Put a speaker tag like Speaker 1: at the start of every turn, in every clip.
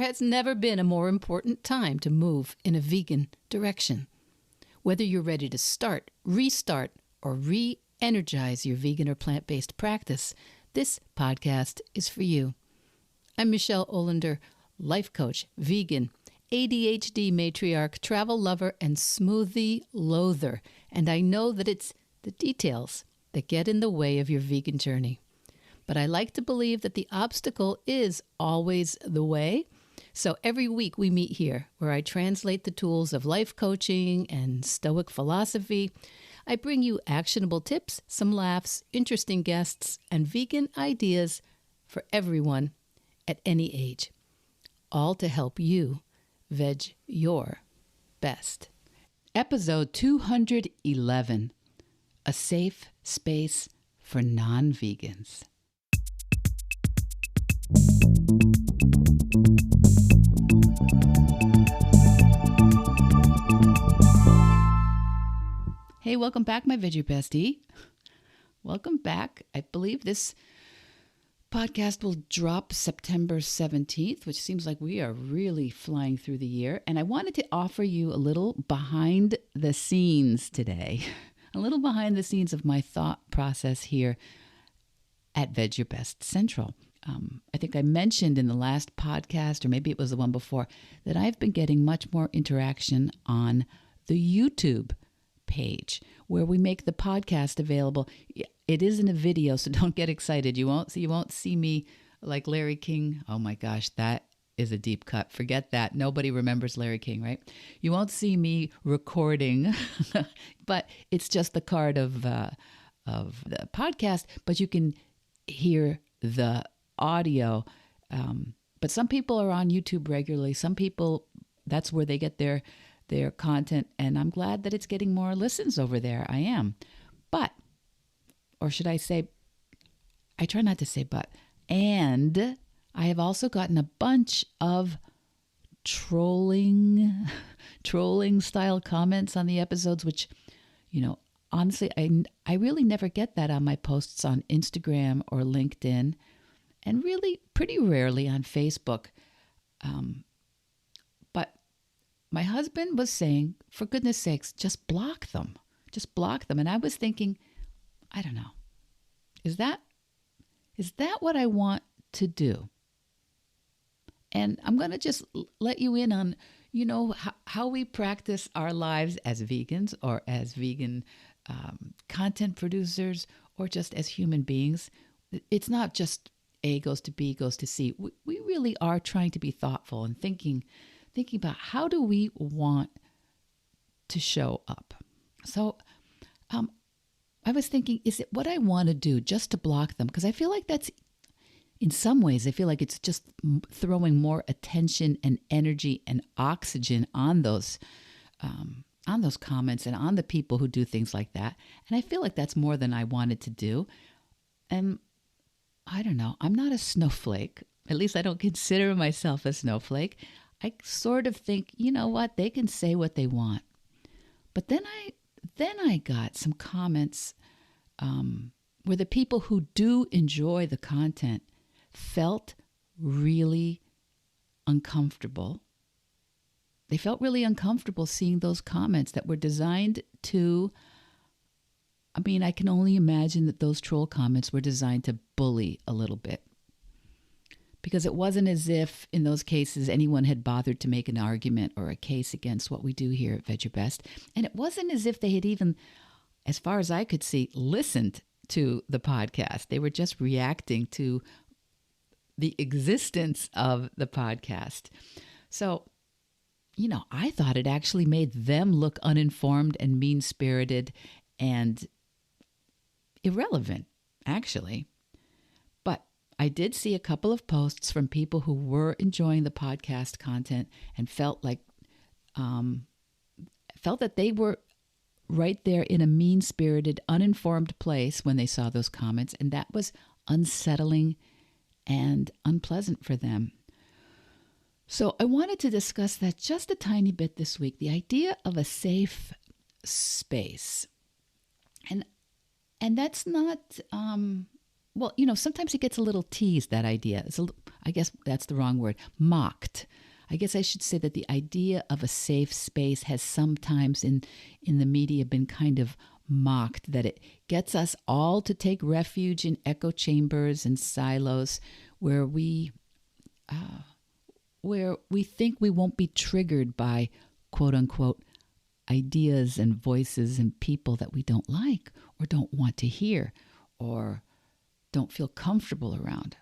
Speaker 1: has never been a more important time to move in a vegan direction. Whether you're ready to start, restart, or re-energize your vegan or plant-based practice, this podcast is for you. I'm Michelle Olander, life coach, vegan, ADHD matriarch, travel lover, and smoothie loather. And I know that it's the details that get in the way of your vegan journey. But I like to believe that the obstacle is always the way. So every week we meet here where I translate the tools of life coaching and Stoic philosophy. I bring you actionable tips, some laughs, interesting guests, and vegan ideas for everyone at any age. All to help you veg your best. Episode 211, A Safe Space for Non-Vegans. Hey, welcome back, my veg your bestie. Welcome back. I believe this podcast will drop September 17th, which seems like we are really flying through the year. And I wanted to offer you a little behind the scenes today, a little behind the scenes of my thought process here at Veg Your Best Central. I think I mentioned in the last podcast, or maybe it was the one before, that I've been getting much more interaction on the YouTube page where we make the podcast available. It isn't a video, so don't get excited. You won't see me like Larry King. Oh my gosh, that is a deep cut. Forget that. Nobody remembers Larry King, right? You won't see me recording, but it's just the card of the podcast. But you can hear the audio. But some people are on YouTube regularly. Some people, that's where they get their content, and I'm glad that it's getting more listens over there. I am. But, or should I say, I try not to say but, and I have also gotten a bunch of trolling style comments on the episodes, which, honestly, I really never get that on my posts on Instagram or LinkedIn, and really pretty rarely on Facebook. But my husband was saying, for goodness sakes, just block them. Just block them. And I was thinking, I don't know. Is that what I want to do? And I'm going to just let you in on, how we practice our lives as vegans or as vegan content producers or just as human beings. It's not just A goes to B goes to C. We really are trying to be thoughtful and thinking about how do we want to show up. So I was thinking, is it what I want to do just to block them? Because I feel like that's, in some ways, I feel like it's just throwing more attention and energy and oxygen on those comments and on the people who do things like that. And I feel like that's more than I wanted to do. And I don't know, I'm not a snowflake. At least I don't consider myself a snowflake. I sort of think, you know what, they can say what they want. But then I got some comments where the people who do enjoy the content felt really uncomfortable. They felt really uncomfortable seeing those comments that were designed to, I can only imagine that those troll comments were designed to bully a little bit. Because it wasn't as if, in those cases, anyone had bothered to make an argument or a case against what we do here at Veg Your Best. And it wasn't as if they had even, as far as I could see, listened to the podcast. They were just reacting to the existence of the podcast. So, I thought it actually made them look uninformed and mean-spirited and irrelevant, actually. But I did see a couple of posts from people who were enjoying the podcast content and felt that they were right there in a mean-spirited, uninformed place when they saw those comments, and that was unsettling and unpleasant for them. So I wanted to discuss that just a tiny bit this week, the idea of a safe space. And that's not, sometimes it gets a little teased, that idea. It's I guess that's the wrong word, mocked. I guess I should say that the idea of a safe space has sometimes in the media been kind of mocked, that it gets us all to take refuge in echo chambers and silos where we think we won't be triggered by quote unquote ideas and voices and people that we don't like or don't want to hear or don't feel comfortable around.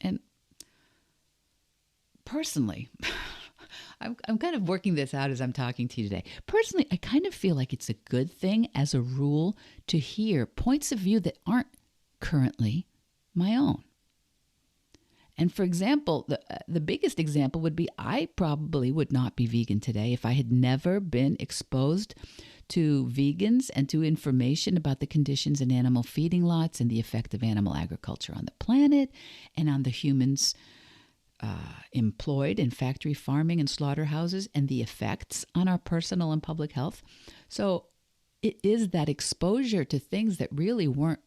Speaker 1: And personally, I'm kind of working this out as I'm talking to you today. Personally, I kind of feel like it's a good thing as a rule to hear points of view that aren't currently my own. And for example, the biggest example would be I probably would not be vegan today if I had never been exposed to vegans and to information about the conditions in animal feeding lots and the effect of animal agriculture on the planet and on the humans employed in factory farming and slaughterhouses and the effects on our personal and public health. So it is that exposure to things that really weren't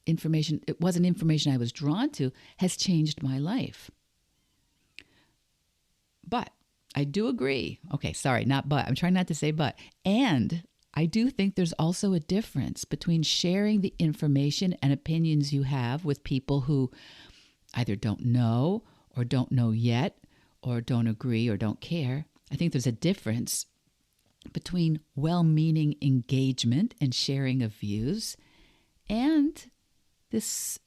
Speaker 1: information, it wasn't information I was drawn to, has changed my life. But I do agree. Okay, sorry, not but. I'm trying not to say but. And I do think there's also a difference between sharing the information and opinions you have with people who either don't know or don't know yet or don't agree or don't care. I think there's a difference between well-meaning engagement and sharing of views and this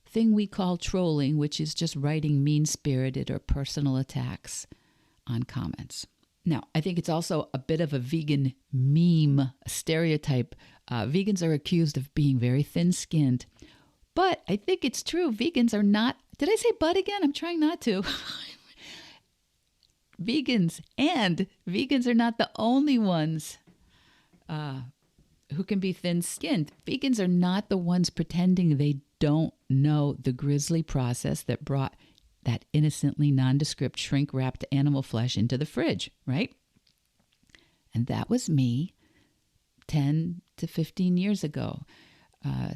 Speaker 1: thing we call trolling, which is just writing mean-spirited or personal attacks on comments. Now, I think it's also a bit of a vegan meme stereotype. Vegans are accused of being very thin-skinned, but I think it's true. Vegans are not, did I say but again? I'm trying not to. Vegans are not the only ones who can be thin-skinned. Vegans are not the ones pretending they don't know the grisly process that brought that innocently nondescript shrink-wrapped animal flesh into the fridge, right? And that was me 10 to 15 years ago.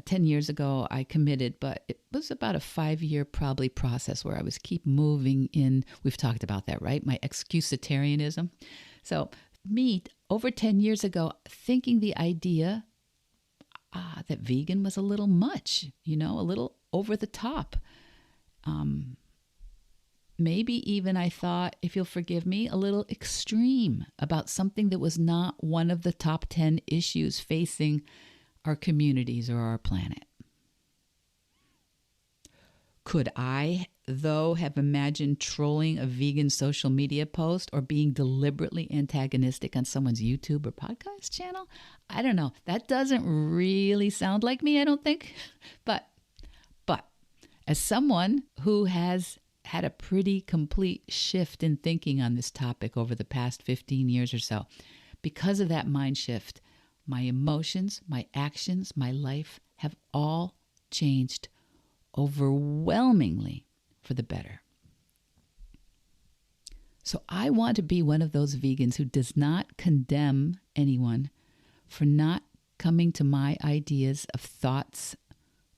Speaker 1: 10 years ago, I committed, but it was about a 5-year probably process where I was keep moving in. We've talked about that, right? My excusitarianism. So me, over 10 years ago, thinking the idea that vegan was a little much, a little over the top. Maybe even I thought, if you'll forgive me, a little extreme about something that was not one of the top 10 issues facing our communities or our planet. Could I, though, have imagined trolling a vegan social media post or being deliberately antagonistic on someone's YouTube or podcast channel? I don't know. That doesn't really sound like me, I don't think. But as someone who has had a pretty complete shift in thinking on this topic over the past 15 years or so, because of that mind shift, my emotions, my actions, my life have all changed overwhelmingly for the better. So I want to be one of those vegans who does not condemn anyone for not coming to my ideas of thoughts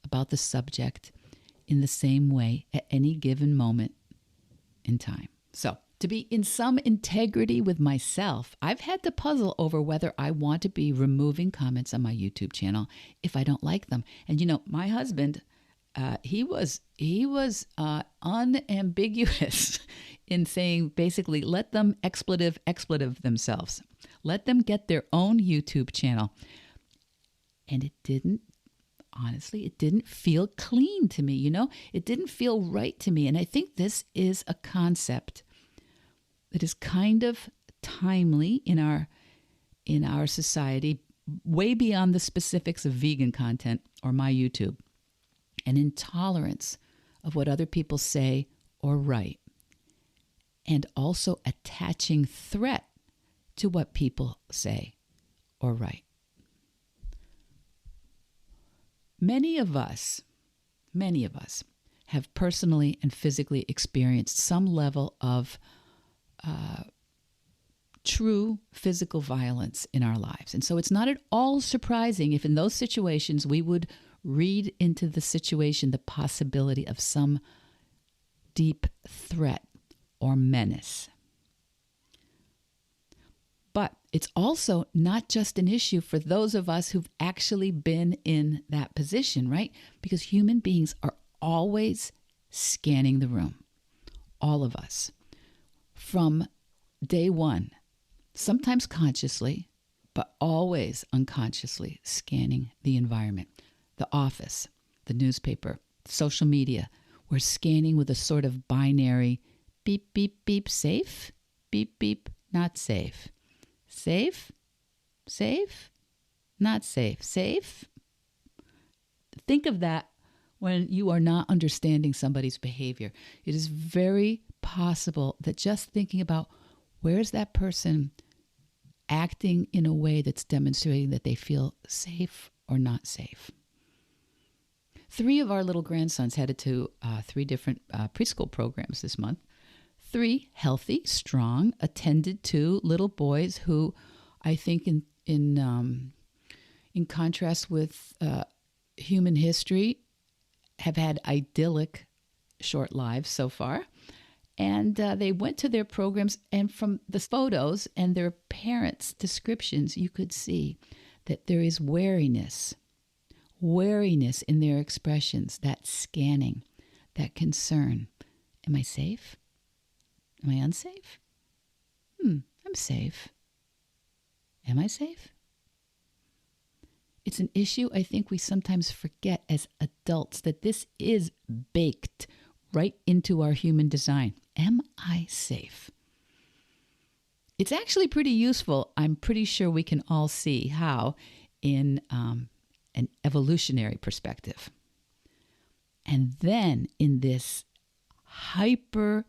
Speaker 1: about the subject in the same way at any given moment in time. So to be in some integrity with myself, I've had to puzzle over whether I want to be removing comments on my YouTube channel if I don't like them. And my husband, he was unambiguous in saying basically, let them expletive themselves. Let them get their own YouTube channel. And it didn't feel clean to me, It didn't feel right to me. And I think this is a concept that is kind of timely in our society, way beyond the specifics of vegan content or my YouTube. An intolerance of what other people say or write, and also attaching threat to what people say or write. Many of us have personally and physically experienced some level of true physical violence in our lives. And so it's not at all surprising if in those situations we would read into the situation the possibility of some deep threat or menace. But it's also not just an issue for those of us who've actually been in that position, right? Because human beings are always scanning the room. All of us. From day one, sometimes consciously, but always unconsciously scanning the environment. The office, the newspaper, social media. We're scanning with a sort of binary beep, beep, beep, safe, beep, beep, not safe. Safe, safe, not safe. Safe. Think of that when you are not understanding somebody's behavior. It is very possible that just thinking about where's that person acting in a way that's demonstrating that they feel safe or not safe. 3 of our little grandsons headed to 3 different preschool programs this month. 3 healthy, strong, attended to little boys who I think in contrast with human history have had idyllic short lives so far. And they went to their programs, and from the photos and their parents' descriptions, you could see that there is wariness in their expressions, that scanning, that concern. Am I safe? Am I unsafe? I'm safe. Am I safe? It's an issue I think we sometimes forget as adults, that this is baked right into our human design. Am I safe? It's actually pretty useful. I'm pretty sure we can all see how in an evolutionary perspective. And then in this hyper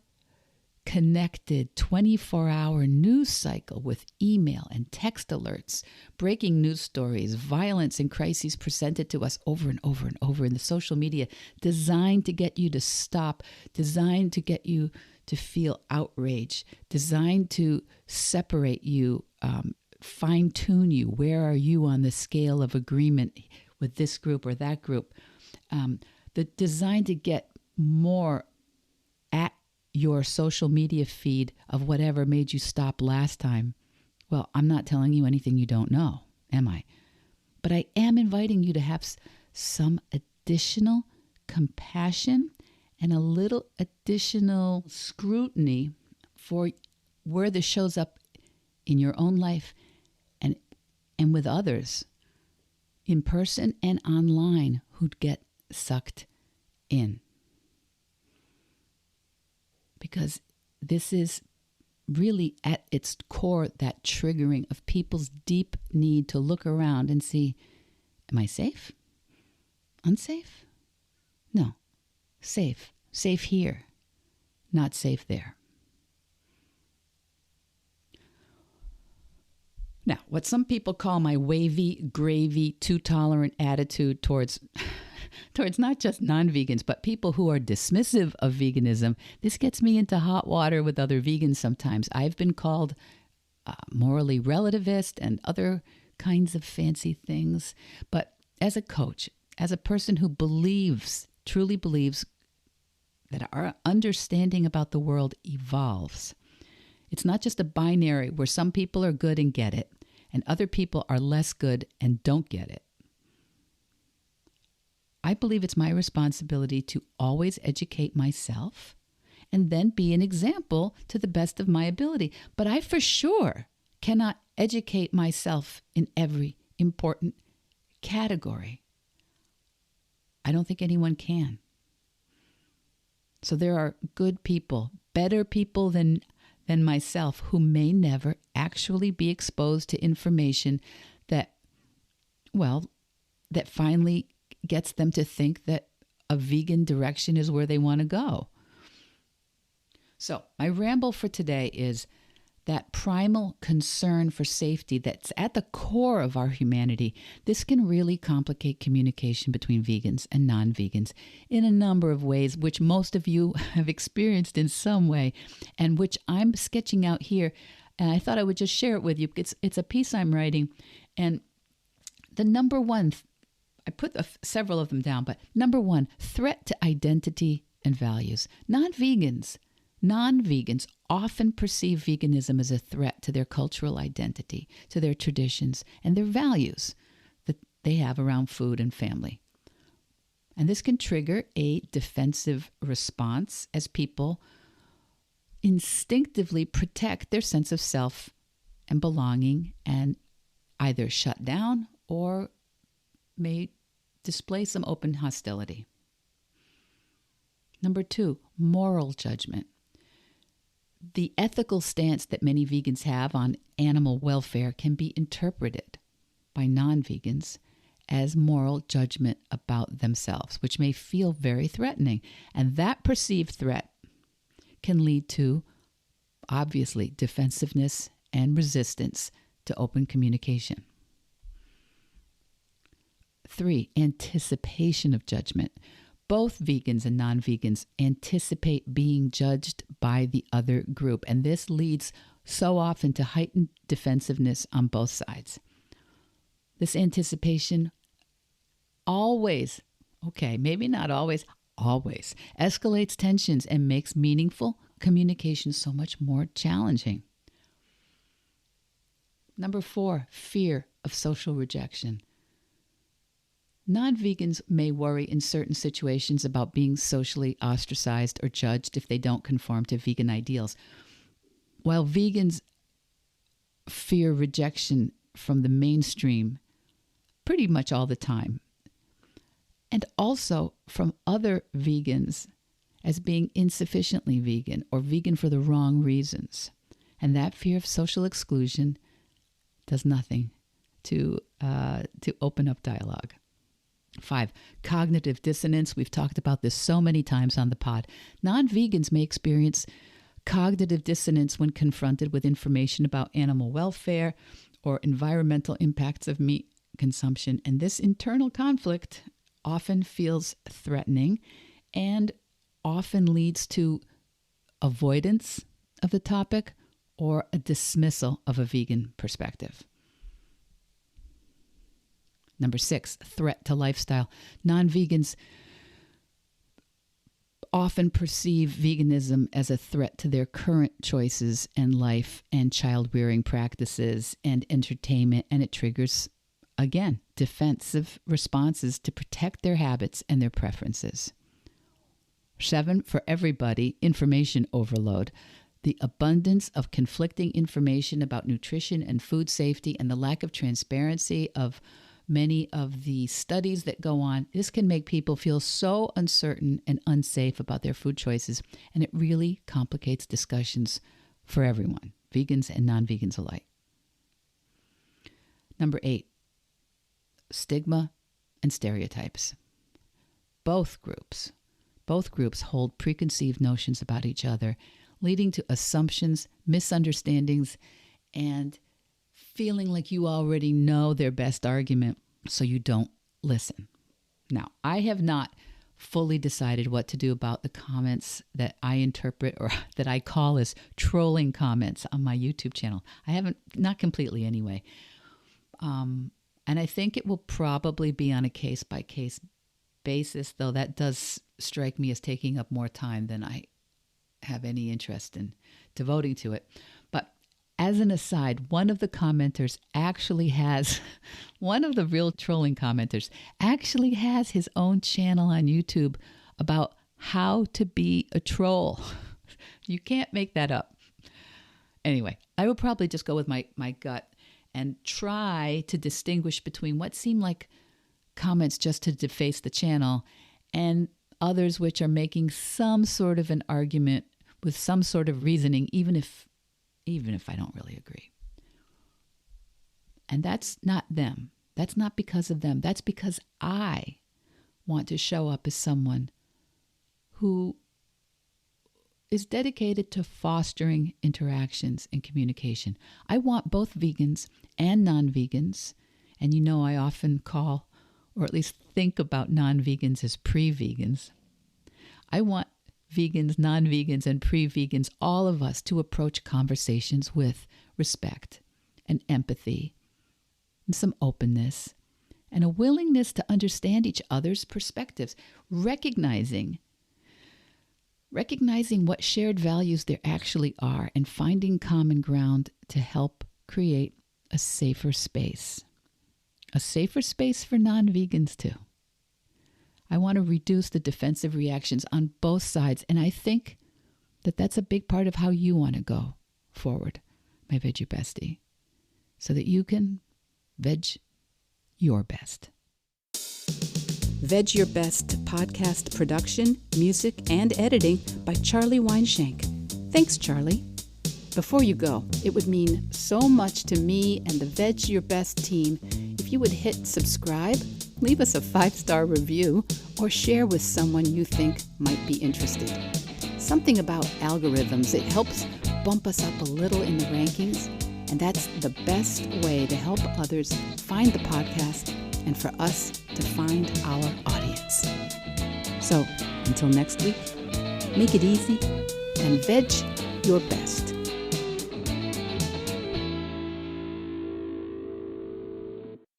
Speaker 1: connected 24-hour news cycle with email and text alerts, breaking news stories, violence and crises presented to us over and over and over in the social media, designed to get you to stop, designed to get you to feel outrage, designed to separate you, fine-tune you. Where are you on the scale of agreement with this group or that group? Designed to get more at your social media feed of whatever made you stop last time. Well, I'm not telling you anything you don't know, am I? But I am inviting you to have some additional compassion and a little additional scrutiny for where this shows up in your own life and with others, in person and online, who'd get sucked in. Because this is really at its core that triggering of people's deep need to look around and see, am I safe? Unsafe? No. Safe. Safe here. Not safe there. Now, what some people call my wavy, gravy, too tolerant attitude towards not just non-vegans, but people who are dismissive of veganism, this gets me into hot water with other vegans sometimes. I've been called morally relativist and other kinds of fancy things. But as a coach, as a person who truly believes that our understanding about the world evolves, it's not just a binary where some people are good and get it, and other people are less good and don't get it. I believe it's my responsibility to always educate myself and then be an example to the best of my ability. But I for sure cannot educate myself in every important category. I don't think anyone can. So there are good people, better people than myself, who may never actually be exposed to information that finally gets them to think that a vegan direction is where they want to go. So my ramble for today is that primal concern for safety that's at the core of our humanity. This can really complicate communication between vegans and non-vegans in a number of ways, which most of you have experienced in some way, and which I'm sketching out here. And I thought I would just share it with you. It's a piece I'm writing. And the number one I put several of them down, but number one, threat to identity and values. Non-vegans often perceive veganism as a threat to their cultural identity, to their traditions, and their values that they have around food and family. And this can trigger a defensive response as people instinctively protect their sense of self and belonging and either shut down or may display some open hostility. Number two, moral judgment. The ethical stance that many vegans have on animal welfare can be interpreted by non-vegans as moral judgment about themselves, which may feel very threatening. And that perceived threat can lead to, obviously, defensiveness and resistance to open communication. 3, anticipation of judgment. Both vegans and non-vegans anticipate being judged by the other group, and this leads so often to heightened defensiveness on both sides. This anticipation always, maybe not always escalates tensions and makes meaningful communication so much more challenging. Number 4, fear of social rejection. Non-vegans may worry in certain situations about being socially ostracized or judged if they don't conform to vegan ideals, while vegans fear rejection from the mainstream pretty much all the time, and also from other vegans as being insufficiently vegan or vegan for the wrong reasons. And that fear of social exclusion does nothing to open up dialogue. 5, cognitive dissonance. We've talked about this so many times on the pod. Non-vegans may experience cognitive dissonance when confronted with information about animal welfare or environmental impacts of meat consumption. And this internal conflict often feels threatening and often leads to avoidance of the topic or a dismissal of a vegan perspective. Number 6, threat to lifestyle. Non-vegans often perceive veganism as a threat to their current choices and life and child-rearing practices and entertainment, and it triggers, again, defensive responses to protect their habits and their preferences. 7, for everybody, information overload. The abundance of conflicting information about nutrition and food safety and the lack of transparency of many of the studies that go on, this can make people feel so uncertain and unsafe about their food choices, and it really complicates discussions for everyone, vegans and non-vegans alike. Number 8, stigma and stereotypes. Both groups hold preconceived notions about each other, leading to assumptions, misunderstandings, and feeling like you already know their best argument, so you don't listen. Now, I have not fully decided what to do about the comments that I interpret or that I call as trolling comments on my YouTube channel. I haven't, not completely anyway. And I think it will probably be on a case-by-case basis, though that does strike me as taking up more time than I have any interest in devoting to it. But as an aside, one of the real trolling commenters actually has his own channel on YouTube about how to be a troll. You can't make that up. Anyway, I would probably just go with my gut and try to distinguish between what seem like comments just to deface the channel and others which are making some sort of an argument with some sort of reasoning, even if I don't really agree. And that's not them. That's not because of them. That's because I want to show up as someone who is dedicated to fostering interactions and communication. I want both vegans and non-vegans, and you know I often call, or at least think about non-vegans as pre-vegans. I want vegans, non-vegans, and pre-vegans, all of us, to approach conversations with respect and empathy and some openness and a willingness to understand each other's perspectives, recognizing what shared values there actually are, and finding common ground to help create a safer space. A safer space for non-vegans too. I want to reduce the defensive reactions on both sides, and I think that that's a big part of how you want to go forward, my veggie bestie, so that you can veg your best. Veg Your Best podcast production, music, and editing by Charlie Weinshank. Thanks, Charlie. Before you go, it would mean so much to me and the Veg Your Best team if you would hit subscribe, leave us a 5-star review, or share with someone you think might be interested. Something about algorithms, it helps bump us up a little in the rankings, and that's the best way to help others find the podcast and for us to find our audience. So, until next week, make it easy and veg your best.